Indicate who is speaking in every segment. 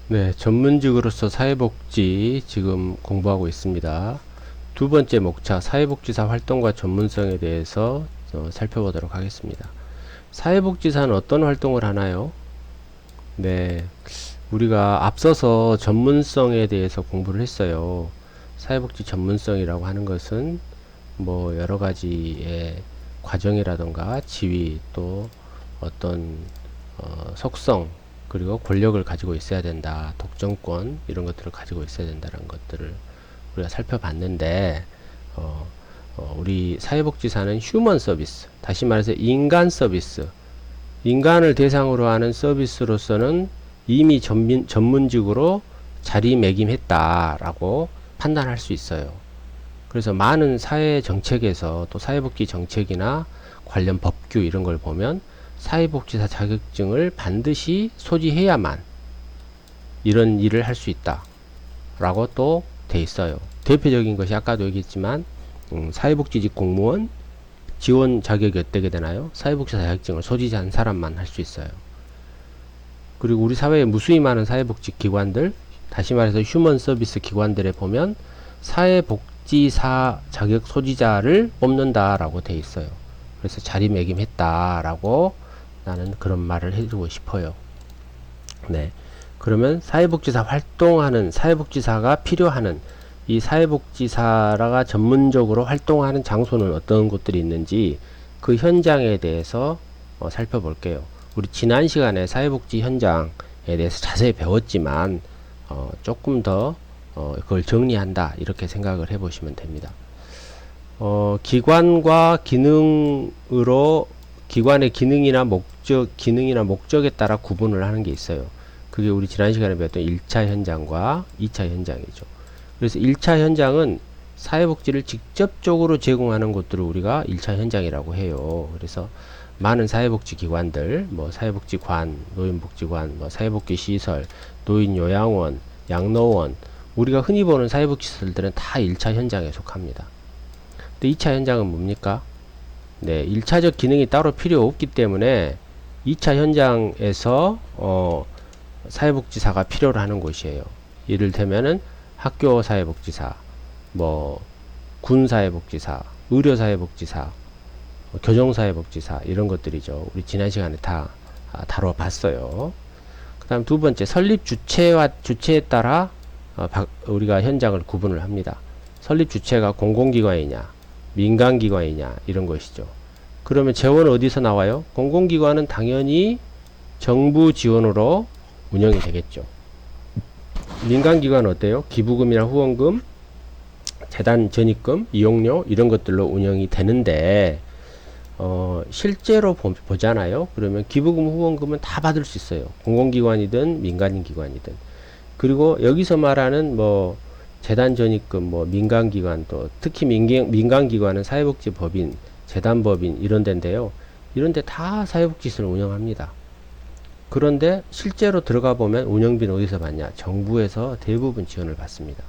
Speaker 1: 네, 전문직으로서 사회복지 지금 공부하고 있습니다. 두 번째 목차 사회복지사 활동과 전문성에 대해서 살펴보도록 하겠습니다. 사회복지사는 어떤 활동을 하나요? 네, 우리가 앞서서 전문성에 대해서 공부를 했어요. 사회복지 전문성이라고 하는 것은 뭐 여러 가지의 과정이라던가 지위 또 어떤 속성 그리고 권력을 가지고 있어야 된다. 독점권 이런 것들을 가지고 있어야 된다는 것들을 우리가 살펴봤는데 우리 사회복지사는 휴먼 서비스, 다시 말해서 인간 서비스, 인간을 대상으로 하는 서비스로서는 이미 전문직으로 자리매김했다라고 판단할 수 있어요. 그래서 많은 사회 정책에서 또 사회복지 정책이나 관련 법규 이런 걸 보면 사회복지사 자격증을 반드시 소지해야만 이런 일을 할 수 있다 라고 또 돼 있어요. 대표적인 것이 아까도 얘기했지만 사회복지직 공무원 지원 자격이 어떻게 되나요? 사회복지사 자격증을 소지한 사람만 할 수 있어요. 그리고 우리 사회에 무수히 많은 사회복지 기관들, 다시 말해서 휴먼 서비스 기관들에 보면 사회복지사 자격 소지자를 뽑는다라고 돼 있어요. 그래서 자리매김했다라고 나는 그런 말을 해주고 싶어요. 네. 그러면 사회복지사 활동하는 사회복지사가 필요하는 이 사회복지사가 전문적으로 활동하는 장소는 어떤 곳들이 있는지 그 현장에 대해서 살펴볼게요. 우리 지난 시간에 사회복지 현장에 대해서 자세히 배웠지만 조금 더 그걸 정리한다 이렇게 생각을 해보시면 됩니다. 기관과 기능으로 기관의 기능이나 목적에 따라 구분을 하는 게 있어요. 그게 우리 지난 시간에 배웠던 1차 현장과 2차 현장이죠. 그래서 1차 현장은 사회복지를 직접적으로 제공하는 곳들을 우리가 1차 현장이라고 해요. 그래서 많은 사회복지기관들, 뭐 사회복지관, 노인복지관, 뭐 사회복지시설, 노인요양원, 양로원, 우리가 흔히 보는 사회복지시설들은 다 1차 현장에 속합니다. 근데 2차 현장은 뭡니까? 네, 1차적 기능이 따로 필요 없기 때문에 2차 현장에서 사회복지사가 필요로 하는 곳이에요. 이를테면은 학교 사회복지사, 뭐 군 사회복지사, 의료 사회복지사, 교정 사회복지사 이런 것들이죠. 우리 지난 시간에 다 다뤄봤어요. 그 다음 두 번째 설립 주체에 따라 우리가 현장을 구분을 합니다. 설립 주체가 공공기관이냐 민간기관이냐 이런 것이죠. 그러면 재원은 어디서 나와요? 공공기관은 당연히 정부 지원으로 운영이 되겠죠. 민간기관은 어때요? 기부금이나 후원금, 재단 전입금, 이용료 이런 것들로 운영이 되는데 실제로 보잖아요. 그러면 기부금, 후원금은 다 받을 수 있어요. 공공기관이든 민간인 기관이든. 그리고 여기서 말하는 뭐 재단 전입금, 뭐 민간기관 또 특히 민간기관은 사회복지법인, 재단법인 이런 데인데요. 이런 데 다 사회복지시설을 운영합니다. 그런데 실제로 들어가 보면 운영비는 어디서 받냐? 정부에서 대부분 지원을 받습니다.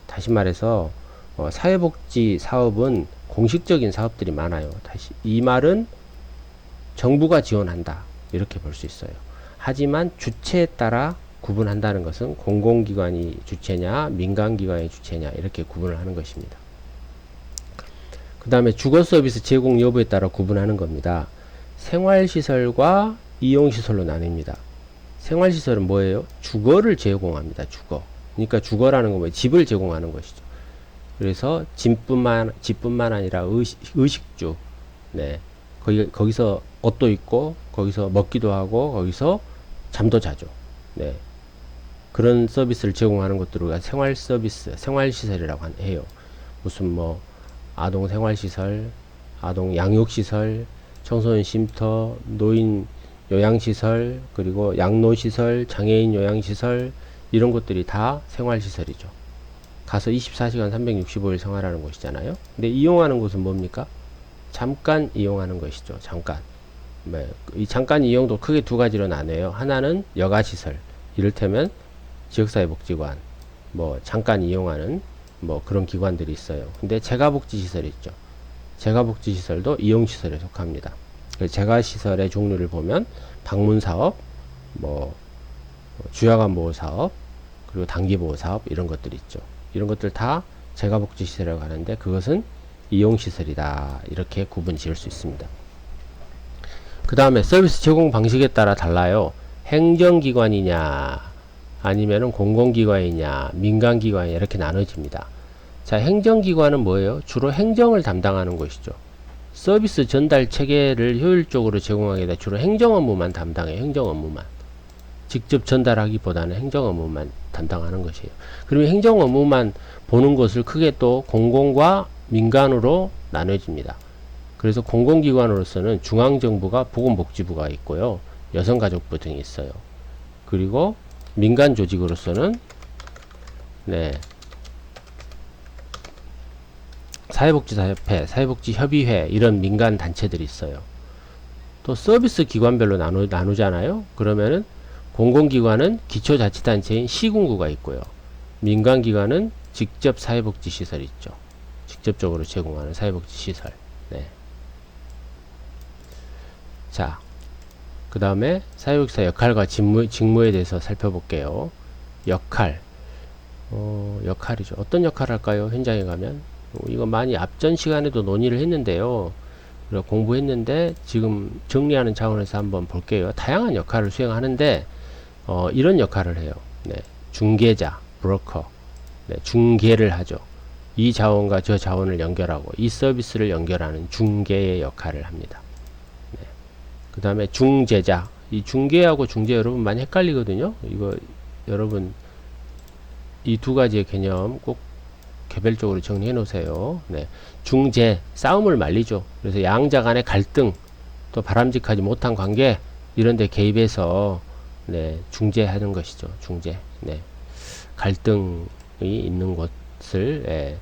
Speaker 1: 다시 말해서 사회복지 사업은 공식적인 사업들이 많아요. 다시 이 말은 정부가 지원한다 이렇게 볼 수 있어요. 하지만 주체에 따라 구분한다는 것은 공공기관이 주체냐 민간기관이 주체냐 이렇게 구분을 하는 것입니다. 그 다음에 주거서비스 제공 여부에 따라 구분하는 겁니다. 생활시설과 이용시설로 나뉩니다. 생활시설은 뭐예요? 주거를 제공합니다. 주거. 그러니까 주거라는 건 뭐예요? 집을 제공하는 것이죠. 그래서 집뿐만 아니라 의식주. 네. 거기서 옷도 입고, 거기서 먹기도 하고, 거기서 잠도 자죠. 네. 그런 서비스를 제공하는 것들을 우리가 생활 서비스, 생활시설이라고 해요. 무슨 뭐, 아동 생활시설, 아동 양육시설, 청소년 쉼터, 노인 요양시설, 그리고 양로시설, 장애인 요양시설, 이런 것들이 다 생활시설이죠. 가서 24시간 365일 생활하는 곳이잖아요. 근데 이용하는 곳은 뭡니까? 잠깐 이용하는 것이죠. 잠깐. 네. 이 잠깐 이용도 크게 두 가지로 나뉘어요. 하나는 여가시설. 이를테면 지역사회복지관, 뭐 잠깐 이용하는 뭐 그런 기관들이 있어요. 근데 재가복지시설이 있죠. 재가복지시설도 이용시설에 속합니다. 재가시설의 종류를 보면 방문사업, 뭐 주야간보호사업, 그리고 단기보호사업 이런 것들이 있죠. 이런 것들 다 재가복지시설이라고 하는데 그것은 이용시설이다. 이렇게 구분 지을 수 있습니다. 그 다음에 서비스 제공 방식에 따라 달라요. 행정기관이냐 아니면은 공공기관이냐 민간기관이냐 이렇게 나눠집니다. 자, 행정기관은 뭐예요? 주로 행정을 담당하는 것이죠. 서비스 전달 체계를 효율적으로 제공하기 위해 주로 행정 업무만 담당해요. 행정 업무만. 직접 전달하기보다는 행정 업무만 담당하는 것이에요. 그러면 행정 업무만 보는 것을 크게 또 공공과 민간으로 나눠집니다. 그래서 공공기관으로서는 중앙정부가 보건복지부가 있고요. 여성가족부 등이 있어요. 그리고 민간 조직으로서는 사회복지사협회, 사회복지협의회 이런 민간 단체들이 있어요. 또 서비스 기관별로 나누잖아요. 그러면은 공공기관은 기초자치단체인 시군구가 있고요. 민간기관은 직접 사회복지시설이 있죠. 직접적으로 제공하는 사회복지시설. 네. 자, 그 다음에 사회복지사 역할과 직무에 대해서 살펴볼게요. 역할이죠. 어떤 역할을 할까요? 현장에 가면. 이거 많이 앞전 시간에도 논의를 했는데요. 공부했는데 지금 정리하는 차원에서 한번 볼게요. 다양한 역할을 수행하는데 이런 역할을 해요. 중개자, 브로커, 중개를 하죠. 이 자원과 저 자원을 연결하고 이 서비스를 연결하는 중개의 역할을 합니다. 그 다음에 중재자. 이 중개하고 중재 여러분 많이 헷갈리거든요. 이거 여러분 이 두 가지의 개념 꼭 개별적으로 정리해 놓으세요. 중재, 싸움을 말리죠. 그래서 양자 간의 갈등, 또 바람직하지 못한 관계 이런 데 개입해서 중재하는 것이죠. 중재. 갈등이 있는 것을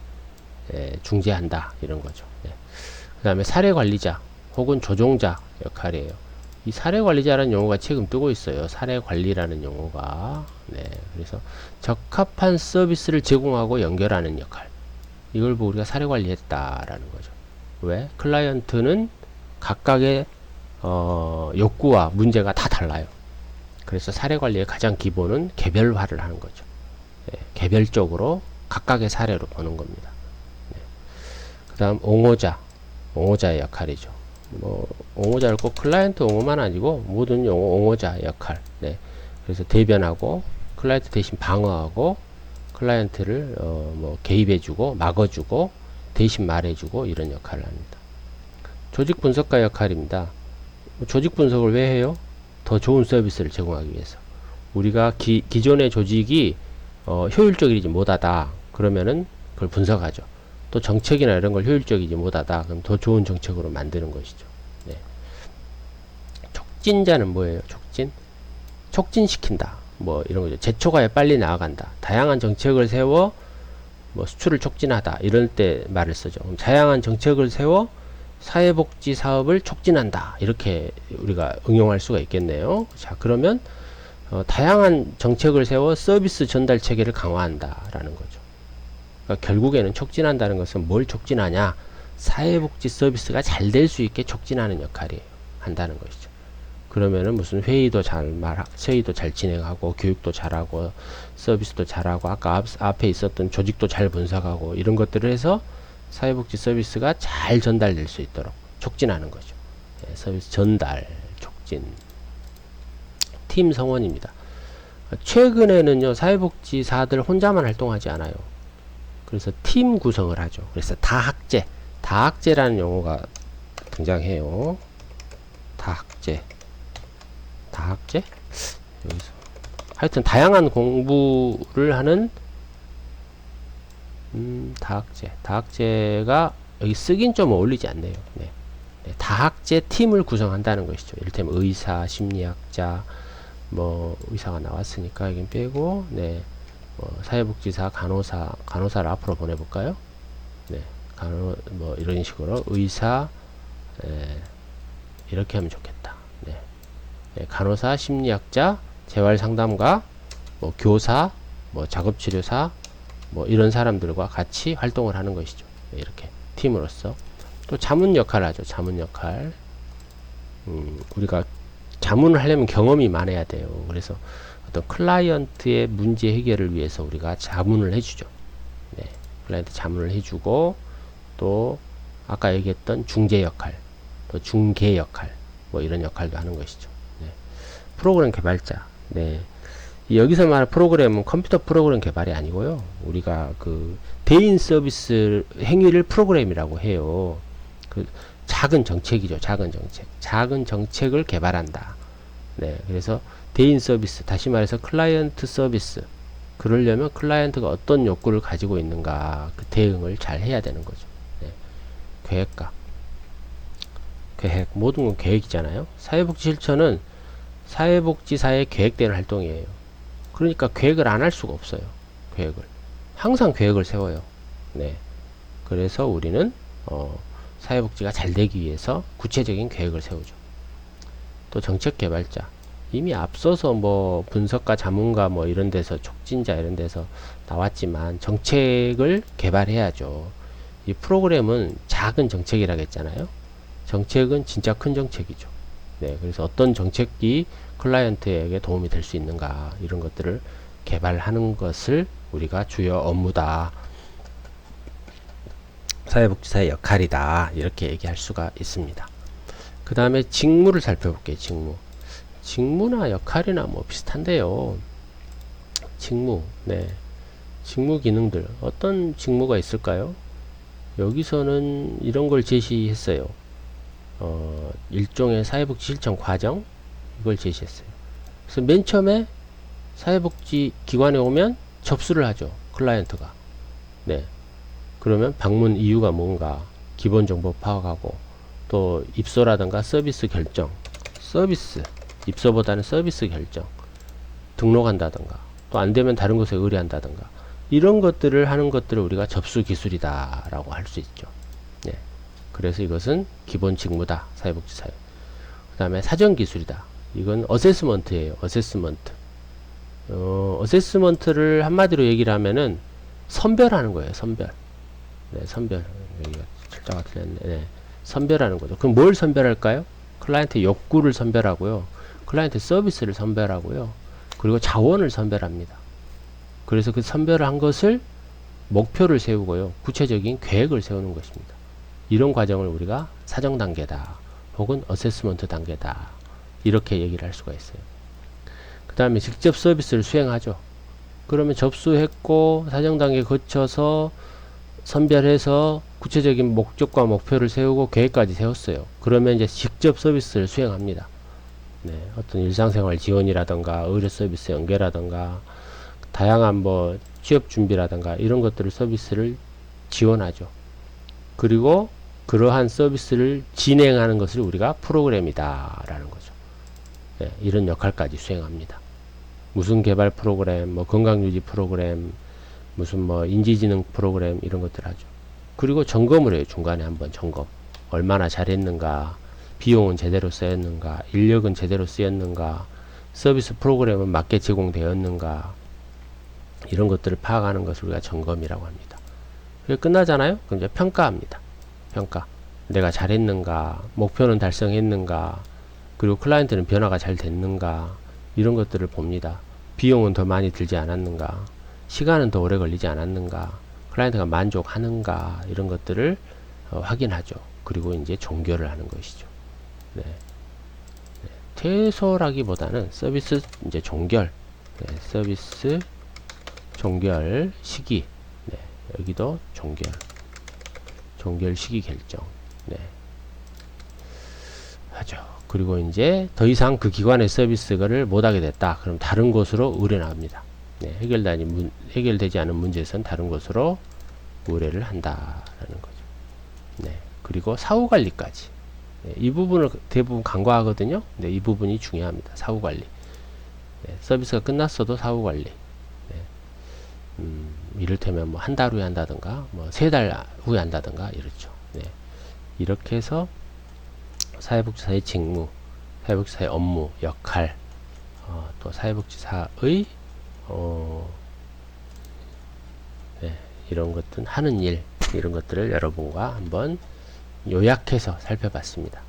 Speaker 1: 중재한다 이런 거죠. 그 다음에 사례관리자 혹은 조종자 역할이에요. 이 사례관리자라는 용어가 최근 뜨고 있어요. 사례관리라는 용어가. 그래서 적합한 서비스를 제공하고 연결하는 역할. 이걸 보고 우리가 사례관리했다라는 거죠. 왜? 클라이언트는 각각의 욕구와 문제가 다 달라요. 그래서 사례관리의 가장 기본은 개별화를 하는 거죠. 개별적으로 각각의 사례로 보는 겁니다. 그 다음 옹호자의 역할이죠. 옹호자를 꼭 클라이언트 옹호만 아니고 모든 옹호자 역할. 그래서 대변하고 클라이언트 대신 방어하고 클라이언트를 개입해주고 막아주고 대신 말해주고 이런 역할을 합니다. 조직 분석가 역할입니다. 조직 분석을 왜 해요? 더 좋은 서비스를 제공하기 위해서. 우리가 기존의 조직이 효율적이지 못하다 그러면은 그걸 분석하죠. 또 정책이나 이런 걸 효율적이지 못하다 그럼 더 좋은 정책으로 만드는 것이죠. 촉진자는 뭐예요? 촉진시킨다 이런 거죠. 제초가에 빨리 나아간다. 다양한 정책을 세워 수출을 촉진하다 이럴 때 말을 쓰죠. 그럼 다양한 정책을 세워 사회복지 사업을 촉진한다 이렇게 우리가 응용할 수가 있겠네요. 자, 그러면 다양한 정책을 세워 서비스 전달 체계를 강화한다 라는 거죠. 그러니까 결국에는 촉진한다는 것은 뭘 촉진하냐? 사회복지 서비스가 잘 될 수 있게 촉진하는 역할이에요. 한다는 것이죠. 그러면은 무슨 회의도 잘 진행하고 교육도 잘하고 서비스도 잘하고 아까 앞에 있었던 조직도 잘 분석하고 이런 것들을 해서 사회복지 서비스가 잘 전달될 수 있도록 촉진하는 거죠. 서비스 전달, 촉진. 팀 성원입니다. 최근에는요, 사회복지사들 혼자만 활동하지 않아요. 그래서 팀 구성을 하죠. 그래서 다학제라는 용어가 등장해요. 다학제. 여기서 하여튼 다양한 공부를 하는 다학제가 여기 쓰긴 좀 어울리지 않네요. 다학제 팀을 구성한다는 것이죠. 이를테면 의사, 심리학자, 의사가 나왔으니까 여긴 빼고 사회복지사, 간호사를 앞으로 보내볼까요? 이런 식으로 의사 이렇게 하면 좋겠다. 간호사, 심리학자, 재활상담가, 교사, 작업치료사, 이런 사람들과 같이 활동을 하는 것이죠. 이렇게 팀으로서. 또 자문 역할을 하죠. 자문 역할. 우리가 자문을 하려면 경험이 많아야 돼요. 그래서 어떤 클라이언트의 문제 해결을 위해서 우리가 자문을 해주죠. 네, 클라이언트 자문을 해주고 또 아까 얘기했던 중재 역할, 또 중개 역할, 뭐 이런 역할도 하는 것이죠. 네, 프로그램 개발자. 네, 여기서 말하는 프로그램은 컴퓨터 프로그램 개발이 아니고요. 우리가 그 대인 서비스 행위를 프로그램이라고 해요. 그 작은 정책이죠. 작은 정책. 작은 정책을 개발한다. 네, 그래서 대인 서비스, 다시 말해서 클라이언트 서비스. 그러려면 클라이언트가 어떤 욕구를 가지고 있는가 그 대응을 잘 해야 되는 거죠. 네, 계획가. 계획, 모든 건 계획이잖아요. 사회복지 실천은 사회복지사에 계획되는 활동이에요. 그러니까 계획을 안 할 수가 없어요. 계획을. 항상 계획을 세워요. 네. 그래서 우리는, 사회복지가 잘 되기 위해서 구체적인 계획을 세우죠. 또 정책 개발자. 이미 앞서서 뭐 분석가, 자문가 뭐 이런 데서 촉진자 이런 데서 나왔지만 정책을 개발해야죠. 이 프로그램은 작은 정책이라고 했잖아요. 정책은 진짜 큰 정책이죠. 네. 그래서 어떤 정책이 클라이언트에게 도움이 될 수 있는가 이런 것들을 개발하는 것을 우리가 주요 업무다. 사회복지사의 역할이다. 이렇게 얘기할 수가 있습니다. 그 다음에 직무를 살펴볼게요. 직무. 직무나 역할이나 뭐 비슷한데요. 직무. 네. 직무 기능들. 어떤 직무가 있을까요? 여기서는 이런 걸 제시했어요. 일종의 사회복지 실천 과정. 이걸 제시했어요. 그래서 맨 처음에 사회복지 기관에 오면 접수를 하죠. 클라이언트가. 네. 그러면 방문 이유가 뭔가 기본 정보 파악하고 또 입소라든가 서비스 결정. 서비스. 입소보다는 서비스 결정. 등록한다든가 또 안되면 다른 곳에 의뢰한다든가 이런 것들을 하는 것들을 우리가 접수 기술이다 라고 할 수 있죠. 네. 그래서 이것은 기본 직무다. 사회복지사회. 그 다음에 사전 기술이다. 이건 어세스먼트예요. 어세스먼트. 어세스먼트를 한마디로 얘기를 하면은 선별하는 거예요. 선별. 네, 선별. 여기가 철자가 틀렸네. 네, 선별하는 거죠. 그럼 뭘 선별할까요? 클라이언트 욕구를 선별하고요. 클라이언트 서비스를 선별하고요. 그리고 자원을 선별합니다. 그래서 그 선별한 것을 목표를 세우고요. 구체적인 계획을 세우는 것입니다. 이런 과정을 우리가 사정 단계다. 혹은 어세스먼트 단계다. 이렇게 얘기를 할 수가 있어요. 그 다음에 직접 서비스를 수행하죠. 그러면 접수했고 사정 단계 거쳐서 선별해서 구체적인 목적과 목표를 세우고 계획까지 세웠어요. 그러면 이제 직접 서비스를 수행합니다. 네, 어떤 일상생활 지원이라던가 의료 서비스 연계라던가 다양한 뭐 취업 준비라던가 이런 것들을 서비스를 지원하죠. 그리고 그러한 서비스를 진행하는 것을 우리가 프로그램이다 라는 거죠. 네, 이런 역할까지 수행합니다. 무슨 개발 프로그램, 뭐 건강유지 프로그램, 무슨 뭐 인지지능 프로그램 이런 것들 하죠. 그리고 점검을 해요. 중간에 한번 점검. 얼마나 잘했는가, 비용은 제대로 쓰였는가, 인력은 제대로 쓰였는가, 서비스 프로그램은 맞게 제공되었는가, 이런 것들을 파악하는 것을 우리가 점검이라고 합니다. 그리고 끝나잖아요. 그럼 이제 평가합니다. 평가. 내가 잘했는가, 목표는 달성했는가, 그리고 클라이언트는 변화가 잘 됐는가, 이런 것들을 봅니다. 비용은 더 많이 들지 않았는가, 시간은 더 오래 걸리지 않았는가, 클라이언트가 만족하는가, 이런 것들을 확인하죠. 그리고 이제 종결을 하는 것이죠. 네. 네. 퇴소라기보다는 서비스 이제 종결, 네. 서비스 종결 시기, 네. 여기도 종결 시기 결정, 네. 하죠. 그리고 이제 더 이상 그 기관의 서비스를 못하게 됐다. 그럼 다른 곳으로 의뢰 나갑니다. 네. 해결되지 않은 문제에선 다른 곳으로 의뢰를 한다라는 거죠. 네. 그리고 사후관리까지. 네. 이 부분을 대부분 간과하거든요. 네. 이 부분이 중요합니다. 사후관리. 네. 서비스가 끝났어도 사후관리. 네. 이를테면 뭐 한 달 후에 한다든가, 뭐 3달 후에 한다든가, 이렇죠. 네. 이렇게 해서 사회복지사의 직무, 사회복지사의 업무, 역할, 또 사회복지사의 네, 이런 것들 하는 일, 이런 것들을 여러분과 한번 요약해서 살펴봤습니다.